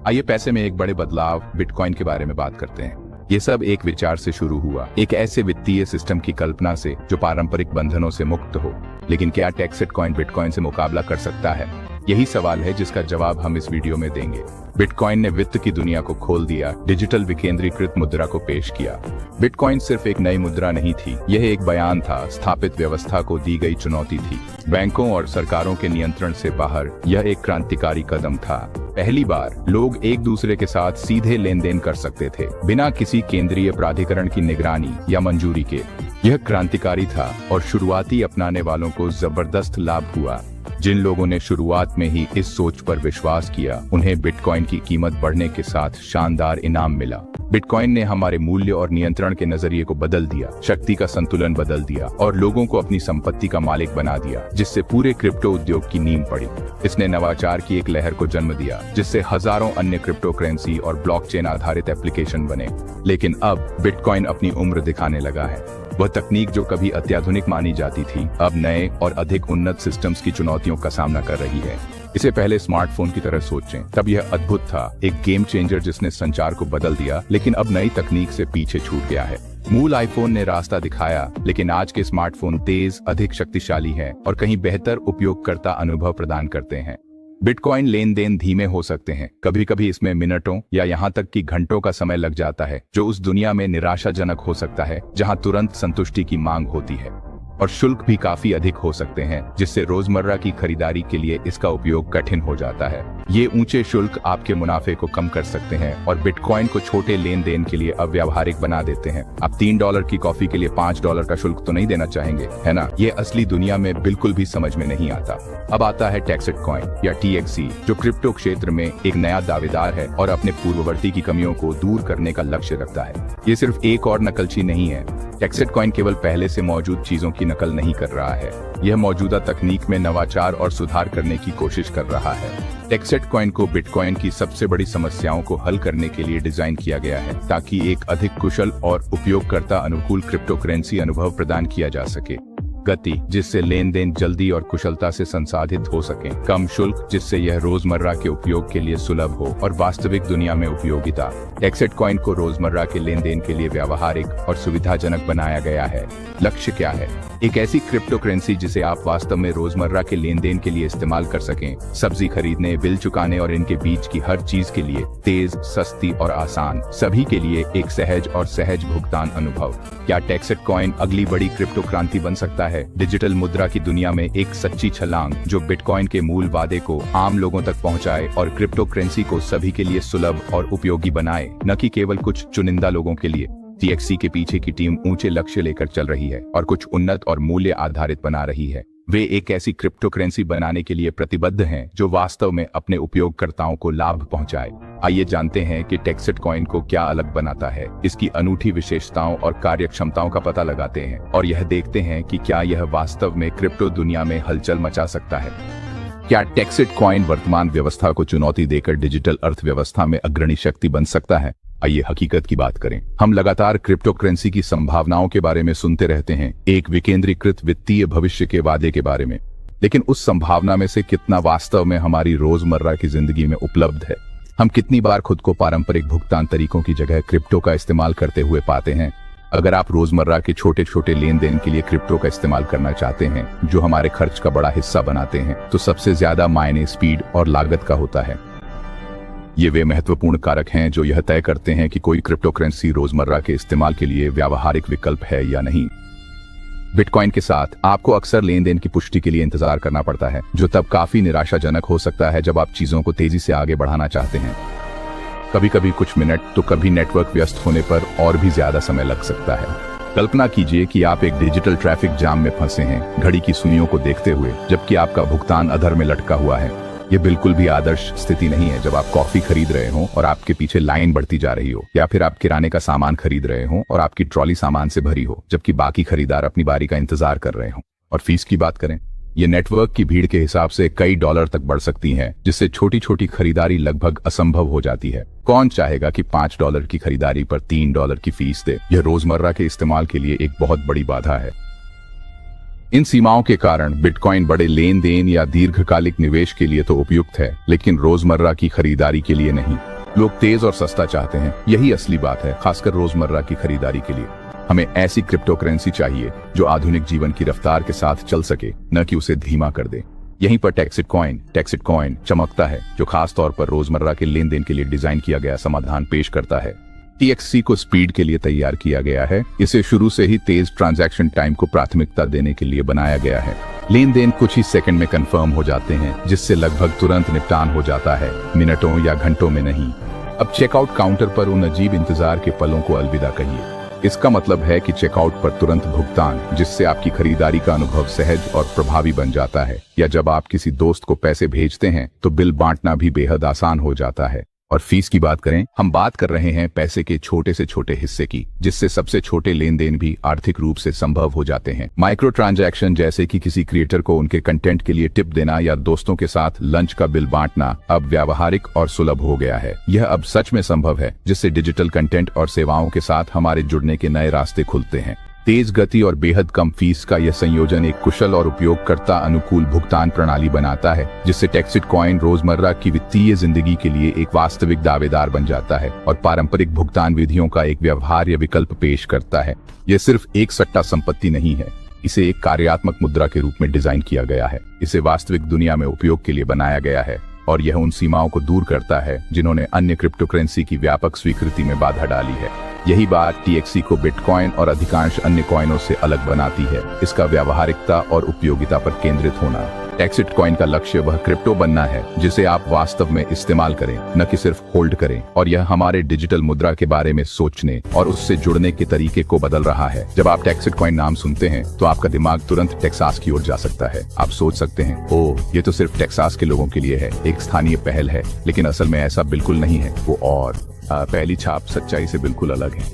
आइए पैसे में एक बड़े बदलाव बिटकॉइन के बारे में बात करते हैं। ये सब एक विचार से शुरू हुआ, एक ऐसे वित्तीय सिस्टम की कल्पना से जो पारंपरिक बंधनों से मुक्त हो। लेकिन क्या टैक्सेड कॉइन बिटकॉइन से मुकाबला कर सकता है? यही सवाल है जिसका जवाब हम इस वीडियो में देंगे। बिटकॉइन ने वित्त की दुनिया को खोल दिया, डिजिटल विकेंद्रीकृत मुद्रा को पेश किया। बिटकॉइन सिर्फ एक नई मुद्रा नहीं थी, यह एक बयान था, स्थापित व्यवस्था को दी गई चुनौती थी। बैंकों और सरकारों के नियंत्रण से बाहर यह एक क्रांतिकारी कदम था। पहली बार लोग एक दूसरे के साथ सीधे लेन देन कर सकते थे, बिना किसी केंद्रीय प्राधिकरण की निगरानी या मंजूरी के। यह क्रांतिकारी था और शुरुआती अपनाने वालों को जबरदस्त लाभ हुआ। जिन लोगों ने शुरुआत में ही इस सोच पर विश्वास किया, उन्हें बिटकॉइन की कीमत बढ़ने के साथ शानदार इनाम मिला। बिटकॉइन ने हमारे मूल्य और नियंत्रण के नजरिए को बदल दिया, शक्ति का संतुलन बदल दिया और लोगों को अपनी संपत्ति का मालिक बना दिया, जिससे पूरे क्रिप्टो उद्योग की नींव पड़ी। इसने नवाचार की एक लहर को जन्म दिया, जिससे हजारों अन्य क्रिप्टो करेंसी और ब्लॉकचेन आधारित एप्लीकेशन बने। लेकिन अब बिटकॉइन अपनी उम्र दिखाने लगा है। वह तकनीक जो कभी अत्याधुनिक मानी जाती थी, अब नए और अधिक उन्नत सिस्टम्स की चुनौतियों का सामना कर रही है। इसे पहले स्मार्टफोन की तरह सोचें, तब यह अद्भुत था, एक गेम चेंजर जिसने संचार को बदल दिया। लेकिन अब नई तकनीक से पीछे छूट गया है। मूल आईफोन ने रास्ता दिखाया, लेकिन आज के स्मार्टफोन तेज, अधिक शक्तिशाली हैं और कहीं बेहतर उपयोगकर्ता अनुभव प्रदान करते हैं। बिटकॉइन लेन देन धीमे हो सकते हैं, कभी कभी इसमें मिनटों या यहाँ तक कि घंटों का समय लग जाता है, जो उस दुनिया में निराशाजनक हो सकता है जहाँ तुरंत संतुष्टि की मांग होती है। और शुल्क भी काफी अधिक हो सकते हैं, जिससे रोजमर्रा की खरीदारी के लिए इसका उपयोग कठिन हो जाता है। ये ऊंचे शुल्क आपके मुनाफे को कम कर सकते हैं और बिटकॉइन को छोटे लेन देन के लिए अव्यावहारिक बना देते हैं। आप $3 की कॉफी के लिए $5 का शुल्क तो नहीं देना चाहेंगे, है ना? ये असली दुनिया में बिल्कुल भी समझ में नहीं आता। अब आता है टैक्सेड कॉइन या TXC, जो क्रिप्टो क्षेत्र में एक नया दावेदार है और अपने पूर्ववर्ती की कमियों को दूर करने का लक्ष्य रखता है। ये सिर्फ एक और नकलची नहीं है। टैक्सेड कॉइन केवल पहले से मौजूद चीजों की नकल नहीं कर रहा है, यह मौजूदा तकनीक में नवाचार और सुधार करने की कोशिश कर रहा है। टैक्सेड कॉइन को बिटकॉइन की सबसे बड़ी समस्याओं को हल करने के लिए डिजाइन किया गया है, ताकि एक अधिक कुशल और उपयोगकर्ता अनुकूल क्रिप्टो करेंसी अनुभव प्रदान किया जा सके। गति, जिससे लेन देन जल्दी और कुशलता से संसाधित हो सके। कम शुल्क, जिससे यह रोजमर्रा के उपयोग के लिए सुलभ हो। और वास्तविक दुनिया में उपयोगिता। टैक्सेड कॉइन को रोजमर्रा के लेन देन के लिए व्यावहारिक और सुविधाजनक बनाया गया है। लक्ष्य क्या है? एक ऐसी क्रिप्टो करेंसी जिसे आप वास्तव में रोजमर्रा के लेन देन के लिए इस्तेमाल कर सकें। सब्जी खरीदने, बिल चुकाने और इनके बीच की हर चीज के लिए तेज, सस्ती और आसान, सभी के लिए एक सहज और सहज भुगतान अनुभव। क्या टैक्सेड कॉइन अगली बड़ी क्रिप्टो क्रांति बन सकता है? डिजिटल मुद्रा की दुनिया में एक सच्ची छलांग, जो बिटकॉइन के मूल वादे को आम लोगों तक पहुंचाए और क्रिप्टो करेंसी को सभी के लिए सुलभ और उपयोगी बनाए, न कि केवल कुछ चुनिंदा लोगों के लिए। TXC के पीछे की टीम ऊंचे लक्ष्य लेकर चल रही है और कुछ उन्नत और मूल्य आधारित बना रही है। वे एक ऐसी क्रिप्टो करेंसी बनाने के लिए प्रतिबद्ध हैं जो वास्तव में अपने उपयोगकर्ताओं को लाभ पहुंचाए। आइए जानते हैं कि टैक्सेड कॉइन को क्या अलग बनाता है, इसकी अनूठी विशेषताओं और कार्यक्षमताओं का पता लगाते हैं और यह देखते हैं कि क्या यह वास्तव में क्रिप्टो दुनिया में हलचल मचा सकता है। क्या टैक्सेड कॉइन वर्तमान व्यवस्था को चुनौती देकर डिजिटल अर्थव्यवस्था में अग्रणी शक्ति बन सकता है? आइए हकीकत की बात करें। हम लगातार क्रिप्टो करेंसी की संभावनाओं के बारे में सुनते रहते हैं, एक विकेंद्रीकृत वित्तीय भविष्य के वादे के बारे में। लेकिन उस संभावना में से कितना वास्तव में हमारी रोजमर्रा की जिंदगी में उपलब्ध है? हम कितनी बार खुद को पारंपरिक भुगतान तरीकों की जगह क्रिप्टो का इस्तेमाल करते हुए पाते हैं? अगर आप रोजमर्रा के छोटे छोटे लेन देन के लिए क्रिप्टो का इस्तेमाल करना चाहते हैं, जो हमारे खर्च का बड़ा हिस्सा बनाते हैं, तो सबसे ज्यादा मायने स्पीड और लागत का होता है। ये वे महत्वपूर्ण कारक हैं जो यह तय करते हैं कि कोई क्रिप्टो करेंसी रोजमर्रा के इस्तेमाल के लिए व्यावहारिक विकल्प है या नहीं। बिटकॉइन के साथ आपको अक्सर लेन देन की पुष्टि के लिए इंतजार करना पड़ता है, जो तब काफी निराशाजनक हो सकता है जब आप चीजों को तेजी से आगे बढ़ाना चाहते हैं। कभी कभी कुछ मिनट तो कभी नेटवर्क व्यस्त होने पर और भी ज्यादा समय लग सकता है। कल्पना कीजिए कि आप एक डिजिटल ट्रैफिक जाम में फंसे हैं, घड़ी की सुइयों को देखते हुए, जबकि आपका भुगतान अधर में लटका हुआ है। ये बिल्कुल भी आदर्श स्थिति नहीं है जब आप कॉफी खरीद रहे हो और आपके पीछे लाइन बढ़ती जा रही हो, या फिर आप किराने का सामान खरीद रहे हो और आपकी ट्रॉली सामान से भरी हो, जबकि बाकी खरीदार अपनी बारी का इंतजार कर रहे हो। और फीस की बात करें, ये नेटवर्क की भीड़ के हिसाब से कई डॉलर तक बढ़ सकती हैं, जिससे छोटी छोटी खरीदारी लगभग असंभव हो जाती है। कौन चाहेगा कि $5 की खरीदारी पर $3 की फीस दे? यह रोजमर्रा के इस्तेमाल के लिए एक बहुत बड़ी बाधा है। इन सीमाओं के कारण बिटकॉइन बड़े लेन देन या दीर्घकालिक निवेश के लिए तो उपयुक्त है, लेकिन रोजमर्रा की खरीदारी के लिए नहीं। लोग तेज और सस्ता चाहते हैं, यही असली बात है, खासकर रोजमर्रा की खरीदारी के लिए। हमें ऐसी क्रिप्टो करेंसी चाहिए जो आधुनिक जीवन की रफ्तार के साथ चल सके, न कि उसे धीमा कर दे। यहीं पर टेक्सिट कॉइन चमकता है, जो खास तौर पर रोजमर्रा के लेन देन के लिए डिजाइन किया गया समाधान पेश करता है। TXC को स्पीड के लिए तैयार किया गया है। इसे शुरू से ही तेज ट्रांजैक्शन टाइम को प्राथमिकता देने के लिए बनाया गया है। लेन देन कुछ ही सेकंड में कंफर्म हो जाते हैं, जिससे लगभग तुरंत निपटान हो जाता है, मिनटों या घंटों में नहीं। अब चेकआउट काउंटर पर उन अजीब इंतजार के पलों को अलविदा कहिए। इसका मतलब है कि चेकआउट पर तुरंत भुगतान, जिससे आपकी खरीदारी का अनुभव सहज और प्रभावी बन जाता है। या जब आप किसी दोस्त को पैसे भेजते हैं तो बिल बांटना भी बेहद आसान हो जाता है। और फीस की बात करें, हम बात कर रहे हैं पैसे के छोटे से छोटे हिस्से की, जिससे सबसे छोटे लेन देन भी आर्थिक रूप से संभव हो जाते हैं। माइक्रो ट्रांजैक्शन जैसे कि किसी क्रिएटर को उनके कंटेंट के लिए टिप देना या दोस्तों के साथ लंच का बिल बांटना अब व्यावहारिक और सुलभ हो गया है। यह अब सच में संभव है, जिससे डिजिटल कंटेंट और सेवाओं के साथ हमारे जुड़ने के नए रास्ते खुलते हैं। तेज गति और बेहद कम फीस का यह संयोजन एक कुशल और उपयोगकर्ता अनुकूल भुगतान प्रणाली बनाता है, जिससे टेक्सिट कॉइन रोजमर्रा की वित्तीय जिंदगी के लिए एक वास्तविक दावेदार बन जाता है और पारंपरिक भुगतान विधियों का एक व्यवहार्य विकल्प पेश करता है। यह सिर्फ एक सट्टा संपत्ति नहीं है, इसे एक कार्यात्मक मुद्रा के रूप में डिजाइन किया गया है। इसे वास्तविक दुनिया में उपयोग के लिए बनाया गया है और यह उन सीमाओं को दूर करता है जिन्होंने अन्य क्रिप्टो करेंसी की व्यापक स्वीकृति में बाधा डाली है। यही बात TXC को बिटकॉइन और अधिकांश अन्य कॉइनों से अलग बनाती है, इसका व्यावहारिकता और उपयोगिता पर केंद्रित होना। टेक्सिट कॉइन का लक्ष्य वह क्रिप्टो बनना है जिसे आप वास्तव में इस्तेमाल करें, न कि सिर्फ होल्ड करें। और यह हमारे डिजिटल मुद्रा के बारे में सोचने और उससे जुड़ने के तरीके को बदल रहा है। जब आप टेक्सिट कॉइन नाम सुनते हैं तो आपका दिमाग तुरंत टेक्सास की ओर जा सकता है। आप सोच सकते हैं, ओह, ये तो सिर्फ टेक्सास के लोगों के लिए है, एक स्थानीय पहल है। लेकिन असल में ऐसा बिल्कुल नहीं है। वो और पहली छाप सच्चाई से बिल्कुल अलग है।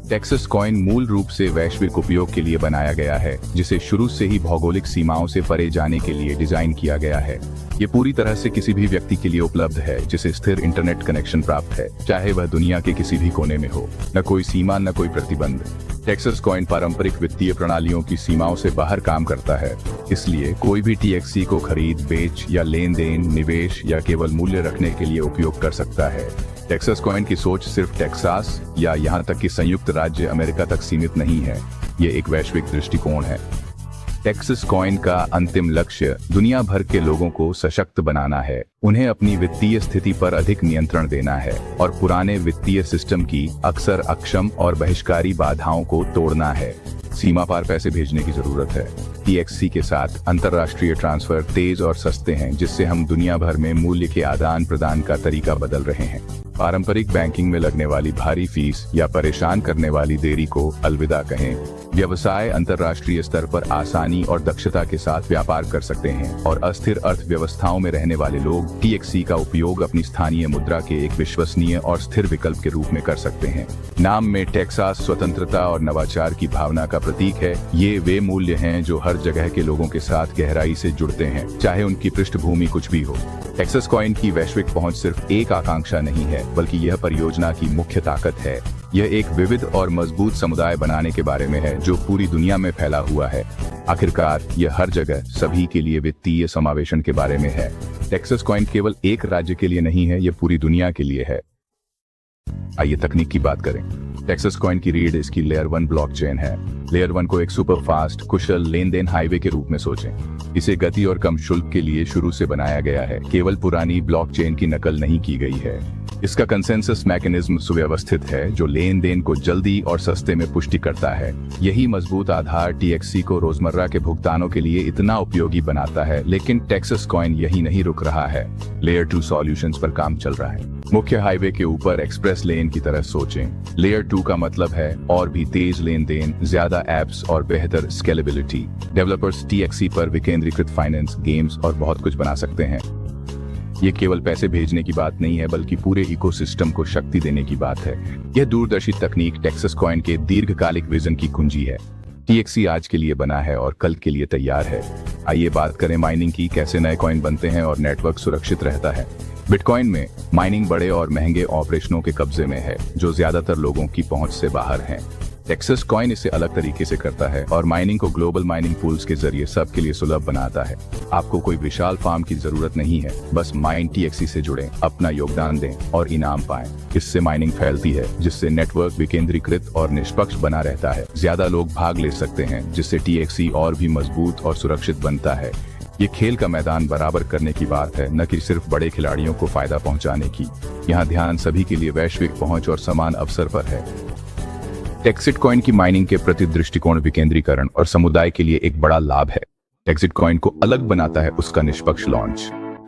टेक्सस कॉइन मूल रूप से वैश्विक उपयोग के लिए बनाया गया है, जिसे शुरू से ही भौगोलिक सीमाओं से परे जाने के लिए डिजाइन किया गया है। ये पूरी तरह से किसी भी व्यक्ति के लिए उपलब्ध है जिसे स्थिर इंटरनेट कनेक्शन प्राप्त है, चाहे वह दुनिया के किसी भी कोने में हो। न कोई सीमा, न कोई प्रतिबंध। टेक्सस कॉइन पारंपरिक वित्तीय प्रणालियों की सीमाओं से बाहर काम करता है, इसलिए कोई भी TXC को खरीद, बेच या लेन देन, निवेश या केवल मूल्य रखने के लिए उपयोग कर सकता है। टेक्सस कॉइन की सोच सिर्फ टेक्सास या यहाँ तक कि संयुक्त राज्य अमेरिका तक सीमित नहीं है, ये एक वैश्विक दृष्टिकोण है। टेक्सस कॉइन का अंतिम लक्ष्य दुनिया भर के लोगों को सशक्त बनाना है, उन्हें अपनी वित्तीय स्थिति पर अधिक नियंत्रण देना है और पुराने वित्तीय सिस्टम की अक्सर अक्षम और बहिष्कारी बाधाओं को तोड़ना है। सीमा पार पैसे भेजने की जरूरत है। TXC के साथ अंतर्राष्ट्रीय ट्रांसफर तेज और सस्ते हैं, जिससे हम दुनिया भर में मूल्य के आदान प्रदान का तरीका बदल रहे हैं। पारंपरिक बैंकिंग में लगने वाली भारी फीस या परेशान करने वाली देरी को अलविदा कहें। व्यवसाय अंतर्राष्ट्रीय स्तर पर आसानी और दक्षता के साथ व्यापार कर सकते हैं और अस्थिर अर्थव्यवस्थाओं में रहने वाले लोग TXC का उपयोग अपनी स्थानीय मुद्रा के एक विश्वसनीय और स्थिर विकल्प के रूप में कर सकते हैं। नाम में टेक्सास स्वतंत्रता और नवाचार की भावना का प्रतीक है। ये वे मूल्य हैं जो हर जगह के लोगों के साथ गहराई से जुड़ते हैं, चाहे उनकी पृष्ठभूमि कुछ भी हो। टेक्सस कॉइन की वैश्विक पहुंच सिर्फ एक आकांक्षा नहीं है, बल्कि यह परियोजना की मुख्य ताकत है। यह एक विविध और मजबूत समुदाय बनाने के बारे में है जो पूरी दुनिया में फैला हुआ है। आखिरकार यह हर जगह सभी के लिए वित्तीय समावेशन के बारे में है। टेक्सस कॉइन केवल एक राज्य के लिए नहीं है, यह पूरी दुनिया के लिए है। आइए तकनीक की बात करें। टेक्सस कॉइन की रीढ़ इसकी लेयर 1 ब्लॉकचेन है। लेयर 1 को एक सुपर फास्ट, कुशल लेन देन हाईवे के रूप में सोचें। इसे गति और कम शुल्क के लिए शुरू से बनाया गया है, केवल पुरानी ब्लॉकचेन की नकल नहीं की गई है। इसका कंसेंसस मैकेनिज्म सुव्यवस्थित है जो लेन देन को जल्दी और सस्ते में पुष्टि करता है। यही मजबूत आधार TXC को रोजमर्रा के भुगतानों के लिए इतना उपयोगी बनाता है। लेकिन टेक्सस कॉइन यही नहीं रुक रहा है, लेयर 2 सॉल्यूशंस पर काम चल रहा है। मुख्य हाईवे के ऊपर एक्सप्रेस लेन की तरह सोचें। लेयर 2 का मतलब है और भी तेज लेन देन, ज्यादा एप्स और बेहतर स्केलेबिलिटी। डेवलपर्स TXC पर विकेंद्रीकृत फाइनेंस, गेम्स और बहुत कुछ बना सकते हैं। ये केवल पैसे भेजने की बात नहीं है, बल्कि पूरे इकोसिस्टम को शक्ति देने की बात है। यह दूरदर्शी तकनीक टेक्सस कॉइन के दीर्घकालिक विजन की कुंजी है। TXC आज के लिए बना है और कल के लिए तैयार है। आइए बात करें माइनिंग की, कैसे नए कॉइन बनते हैं और नेटवर्क सुरक्षित रहता है। बिटकॉइन में माइनिंग बड़े और महंगे ऑपरेशनों के कब्जे में है जो ज्यादातर लोगों की पहुंच से बाहर हैं। टेक्सस कॉइन इसे अलग तरीके से करता है और माइनिंग को ग्लोबल माइनिंग पूल्स के जरिए सबके लिए सुलभ बनाता है। आपको कोई विशाल फार्म की जरूरत नहीं है, बस माइन TXC से जुड़ें, अपना योगदान दें और इनाम पाएं। इससे माइनिंग फैलती है, जिससे नेटवर्क विकेंद्रीकृत और निष्पक्ष बना रहता है। ज्यादा लोग भाग ले सकते हैं, जिससे TXC और भी मजबूत और सुरक्षित बनता है। ये खेल का मैदान बराबर करने की बात है, न कि सिर्फ बड़े खिलाड़ियों को फायदा पहुंचाने की। यहाँ ध्यान सभी के लिए वैश्विक पहुंच और समान अवसर पर है। टेक्सिट कॉइन की माइनिंग के प्रति दृष्टिकोण विकेंद्रीकरण और समुदाय के लिए एक बड़ा लाभ है। टेक्सिट कॉइन को अलग बनाता है उसका निष्पक्ष लॉन्च।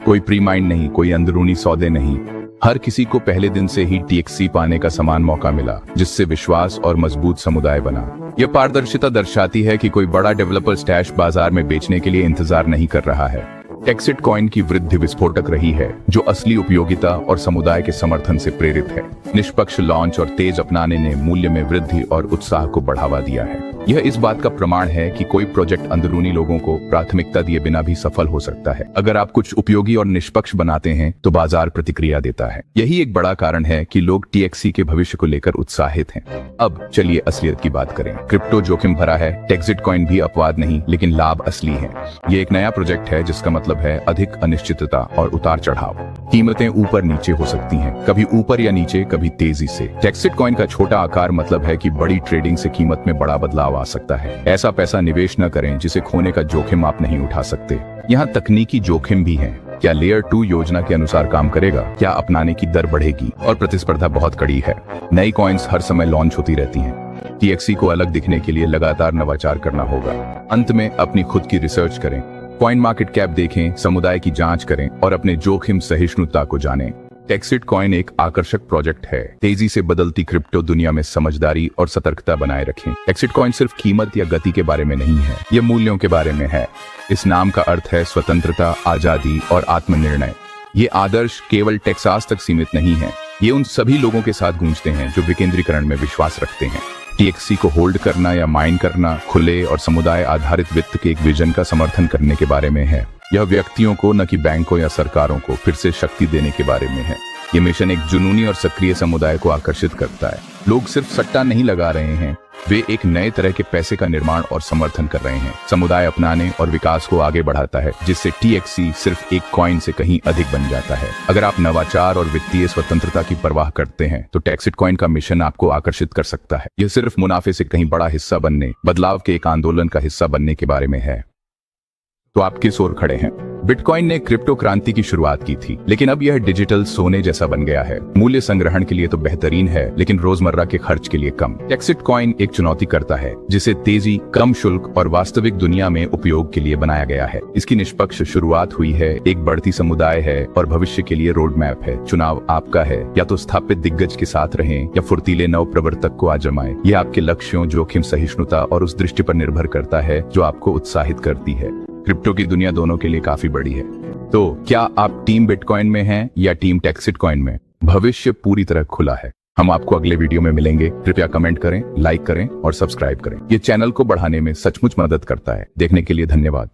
कोई प्री माइन नहीं, कोई अंदरूनी सौदे नहीं। हर किसी को पहले दिन से ही TXC पाने का समान मौका मिला, जिससे विश्वास और मजबूत समुदाय बना। यह पारदर्शिता दर्शाती है कि कोई बड़ा डेवलपर स्टैश बाजार में बेचने के लिए इंतजार नहीं कर रहा है। टेक्सिट कॉइन की वृद्धि विस्फोटक रही है, जो असली उपयोगिता और समुदाय के समर्थन से प्रेरित है। निष्पक्ष लॉन्च और तेज अपनाने ने मूल्य में वृद्धि और उत्साह को बढ़ावा दिया है। यह इस बात का प्रमाण है कि कोई प्रोजेक्ट अंदरूनी लोगों को प्राथमिकता दिए बिना भी सफल हो सकता है। अगर आप कुछ उपयोगी और निष्पक्ष बनाते हैं तो बाजार प्रतिक्रिया देता है। यही एक बड़ा कारण है कि लोग TXC के भविष्य को लेकर उत्साहित हैं। अब चलिए असलियत की बात करें। क्रिप्टो जोखिम भरा है, टेक्सिट कॉइन भी अपवाद नहीं, लेकिन लाभ असली है। ये एक नया प्रोजेक्ट है, जिसका मतलब है अधिक अनिश्चितता और उतार चढ़ाव। कीमतें ऊपर नीचे हो सकती हैं, कभी ऊपर या नीचे, कभी तेजी से। टेक्सिट कॉइन का छोटा आकार मतलब है कि बड़ी ट्रेडिंग से कीमत में बड़ा बदलाव आ सकता है। ऐसा पैसा निवेश न करें जिसे खोने का जोखिम आप नहीं उठा सकते। यहाँ तकनीकी जोखिम भी है। क्या लेयर 2 योजना के अनुसार काम करेगा? क्या अपनाने की दर बढ़ेगी? और प्रतिस्पर्धा बहुत कड़ी है। नई कॉइन्स हर समय लॉन्च होती रहती हैं। TXC को अलग दिखने के लिए लगातार नवाचार करना होगा। अंत में अपनी खुद की रिसर्च करें, कॉइन मार्केट कैप देखें, समुदाय की जांच करें और अपने जोखिम सहिष्णुता को जानें। टेक्सिट कॉइन एक आकर्षक प्रोजेक्ट है। तेजी से बदलती क्रिप्टो दुनिया में समझदारी और सतर्कता बनाए रखें। टेक्सिट कॉइन सिर्फ कीमत या गति के बारे में नहीं है, ये मूल्यों के बारे में है। इस नाम का अर्थ है स्वतंत्रता, आजादी और आत्मनिर्णय। ये आदर्श केवल टेक्सास तक सीमित नहीं है, ये उन सभी लोगों के साथ गूंजते हैं जो विकेंद्रीकरण में विश्वास रखते हैं। TXC को होल्ड करना या माइन करना खुले और समुदाय आधारित वित्त के एक विजन का समर्थन करने के बारे में है। यह व्यक्तियों को, न कि बैंकों या सरकारों को, फिर से शक्ति देने के बारे में है। ये मिशन एक जुनूनी और सक्रिय समुदाय को आकर्षित करता है। लोग सिर्फ सट्टा नहीं लगा रहे हैं, वे एक नए तरह के पैसे का निर्माण और समर्थन कर रहे हैं। समुदाय अपनाने और विकास को आगे बढ़ाता है, जिससे TXC सिर्फ एक कॉइन से कहीं अधिक बन जाता है। अगर आप नवाचार और वित्तीय स्वतंत्रता की परवाह करते हैं तो टेक्सिट कॉइन का मिशन आपको आकर्षित कर सकता है। यह सिर्फ मुनाफे से कहीं बड़ा हिस्सा बनने, बदलाव के एक आंदोलन का हिस्सा बनने के बारे में है। तो आप किस ओर खड़े हैं? बिटकॉइन ने क्रिप्टो क्रांति की शुरुआत की थी, लेकिन अब यह डिजिटल सोने जैसा बन गया है। मूल्य संग्रहण के लिए तो बेहतरीन है, लेकिन रोजमर्रा के खर्च के लिए कम। टेक्सिट कॉइन एक चुनौती करता है, जिसे तेजी, कम शुल्क और वास्तविक दुनिया में उपयोग के लिए बनाया गया है। इसकी निष्पक्ष शुरुआत हुई है, एक बढ़ती समुदाय है और भविष्य के लिए रोड मैप है। चुनाव आपका है, या तो स्थापित दिग्गज के साथ रहें या फुर्तीले नव प्रवर्तक को आजमाएं। यह आपके लक्ष्यों, जोखिम सहिष्णुता और उस दृष्टि पर निर्भर करता है जो आपको उत्साहित करती है। क्रिप्टो की दुनिया दोनों के लिए काफी बड़ी है। तो क्या आप टीम बिटकॉइन में हैं या टीम टेक्सिट कॉइन में? भविष्य पूरी तरह खुला है। हम आपको अगले वीडियो में मिलेंगे। कृपया कमेंट करें, लाइक करें और सब्सक्राइब करें। ये चैनल को बढ़ाने में सचमुच मदद करता है। देखने के लिए धन्यवाद।